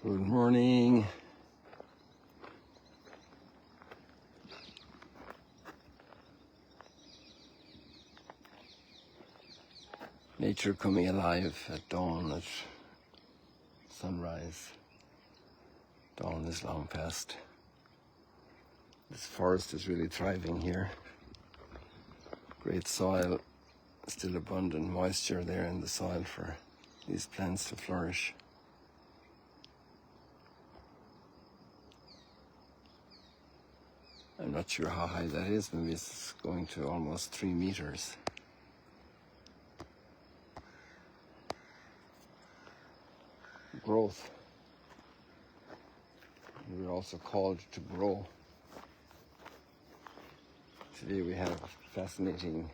Good morning. Nature coming alive at dawn, at sunrise. Dawn is long past. This forest is really thriving here. Great soil, still abundant moisture there in the soil for these plants to flourish. I'm not sure how high that is, maybe it's going to almost 3 meters. Growth. We're also called to grow. Today we have fascinating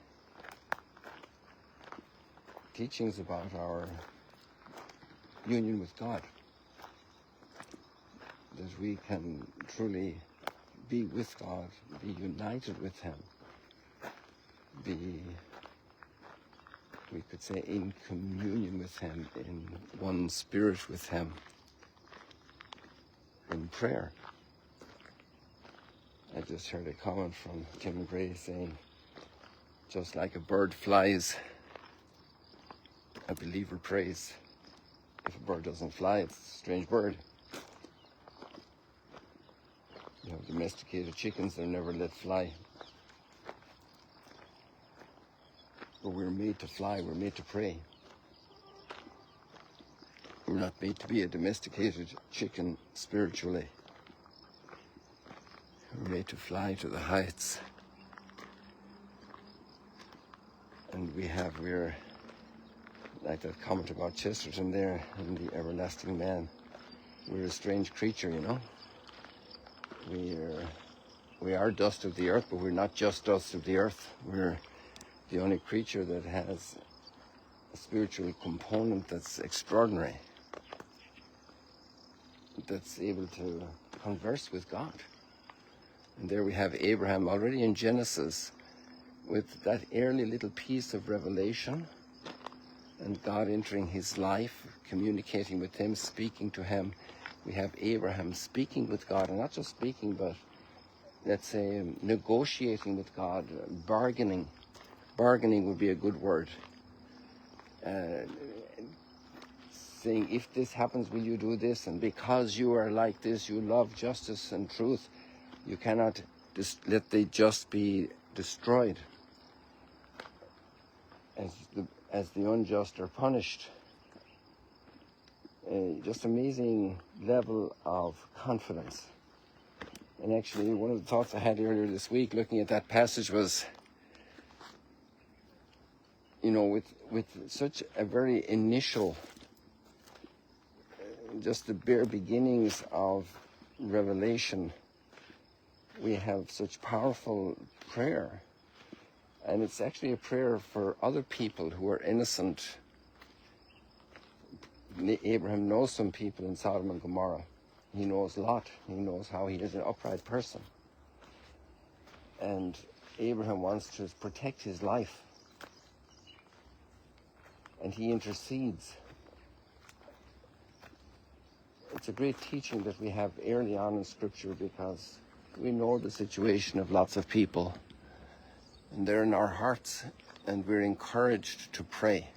teachings about our union with God. That we can truly be with God, be united with Him, be, we could say, in communion with Him, in one spirit with Him, in prayer. I just heard a comment from Tim Gray saying, just like a bird flies, a believer prays. If a bird doesn't fly, it's a strange bird. You know, domesticated chickens, they're never let fly. But we're made to fly, we're made to pray. We're not made to be a domesticated chicken spiritually. We're made to fly to the heights. And we're like that comment about Chesterton there in The Everlasting Man. We're a strange creature, you know. We are dust of the earth, but we're not just dust of the earth. We're the only creature that has a spiritual component that's extraordinary, that's able to converse with God. And there we have Abraham already in Genesis with that early little piece of revelation, and God entering his life, communicating with him, speaking to him. We have Abraham speaking with God, and not just speaking, but let's say negotiating with God, bargaining. Bargaining would be a good word. Saying, if this happens, will you do this? And because you are like this, you love justice and truth, you cannot let the just be destroyed. As the unjust are punished. Just amazing level of confidence. And actually, one of the thoughts I had earlier this week looking at that passage was, you know, with such a very initial, just the bare beginnings of revelation, we have such powerful prayer. And it's actually a prayer for other people who are innocent. Abraham knows some people in Sodom and Gomorrah. He knows Lot. He knows how he is an upright person. And Abraham wants to protect his life. And he intercedes. It's a great teaching that we have early on in Scripture, because we know the situation of lots of people. And they're in our hearts, and we're encouraged to pray.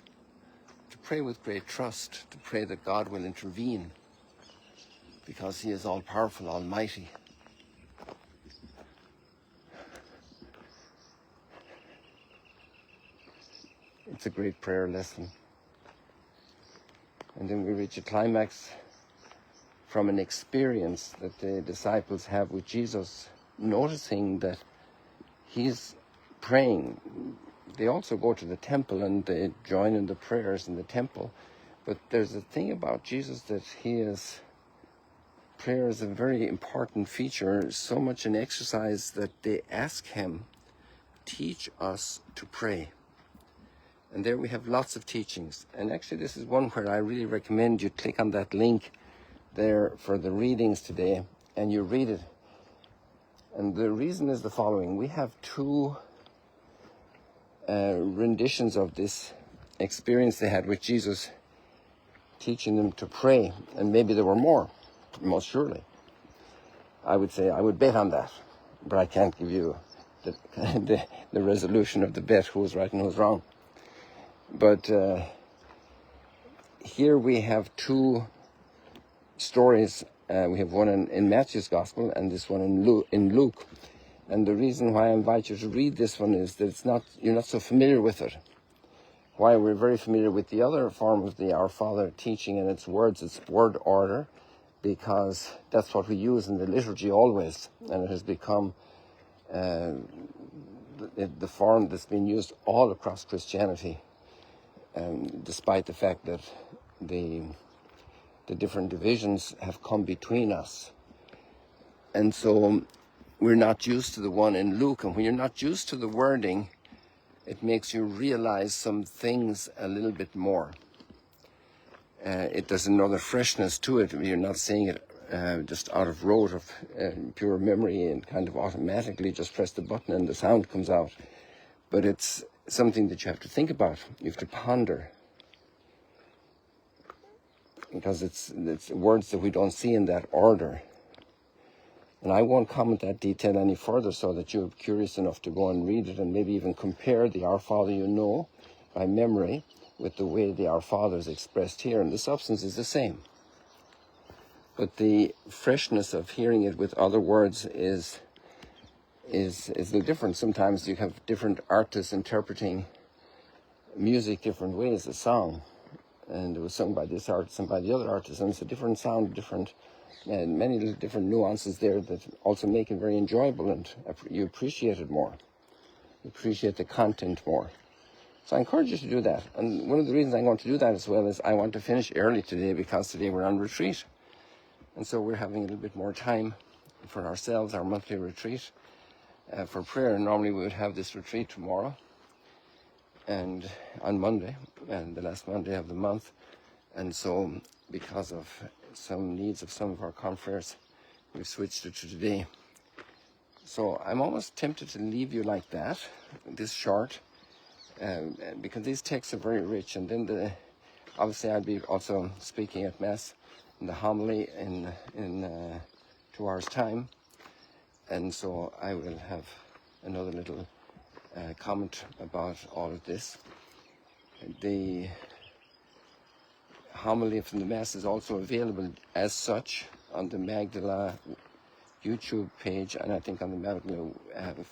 To pray with great trust, to pray that God will intervene, because He is all-powerful, almighty. It's a great prayer lesson. And then we reach a climax from an experience that the disciples have with Jesus, noticing that He's praying. They also go to the temple and they join in the prayers in the temple. But there's a thing about Jesus that prayer is a very important feature, so much an exercise that they ask Him, teach us to pray. And there we have lots of teachings. And actually this is one where I really recommend you click on that link there for the readings today and you read it. And the reason is the following. We have two renditions of this experience they had with Jesus teaching them to pray, and maybe there were more. most surely. I would say I would bet on that, but I can't give you the resolution of the bet, who's right and who's wrong. But here we have two stories. We have one in Matthew's Gospel and this one in Luke. And the reason why I invite you to read this one is that you're not so familiar with it. Why we're very familiar with the other form of the Our Father teaching and its words, its word order, because that's what we use in the liturgy always, and it has become the form that's been used all across Christianity, despite the fact that the different divisions have come between us. And so we're not used to the one in Luke, and when you're not used to the wording, it makes you realize some things a little bit more. There's another freshness to it. You're not saying it just out of rote of pure memory and kind of automatically just press the button and the sound comes out. But it's something that you have to think about. You have to ponder. Because it's words that we don't see in that order. And I won't comment that detail any further so that you're curious enough to go and read it and maybe even compare the Our Father you know by memory with the way the Our Father is expressed here. And the substance is the same. But the freshness of hearing it with other words is the difference. Sometimes you have different artists interpreting music different ways, a song. And it was sung by this artist and by the other artist. And it's a different sound, and many little different nuances there that also make it very enjoyable, and you appreciate it more. You appreciate the content more. So I encourage you to do that. And one of the reasons I'm going to do that as well is I want to finish early today, because today we're on retreat. And so we're having a little bit more time for ourselves, our monthly retreat, for prayer. Normally we would have this retreat tomorrow and on Monday, and the last Monday of the month. And so because of some needs of some of our confreres, we've switched it to today. So I'm almost tempted to leave you like that, this short, because these texts are very rich. And then obviously I'll be also speaking at Mass in the homily in 2 hours' time. And so I will have another little comment about all of this. The homily from the Mass is also available as such on the Magdala YouTube page, and I think on the Magdala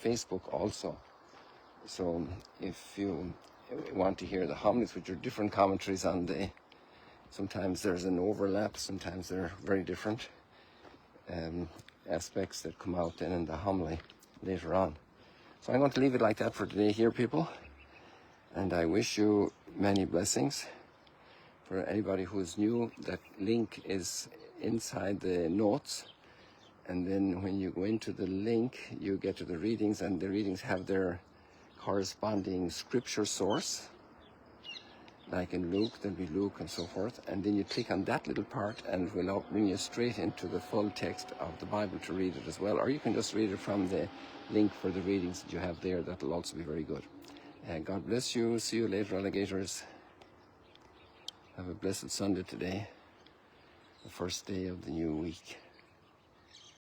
Facebook also. So if you want to hear the homilies, which are different commentaries on sometimes there's an overlap, sometimes they're very different aspects that come out then in the homily later on. So I'm going to leave it like that for today here, people. And I wish you many blessings. For anybody who is new, that link is inside the notes. And then when you go into the link, you get to the readings, and the readings have their corresponding scripture source. Like in Luke, there'll be Luke and so forth. And then you click on that little part, and it will bring you straight into the full text of the Bible to read it as well. Or you can just read it from the link for the readings that you have there. That will also be very good. God bless you. See you later, alligators. Have a blessed Sunday today, the first day of the new week.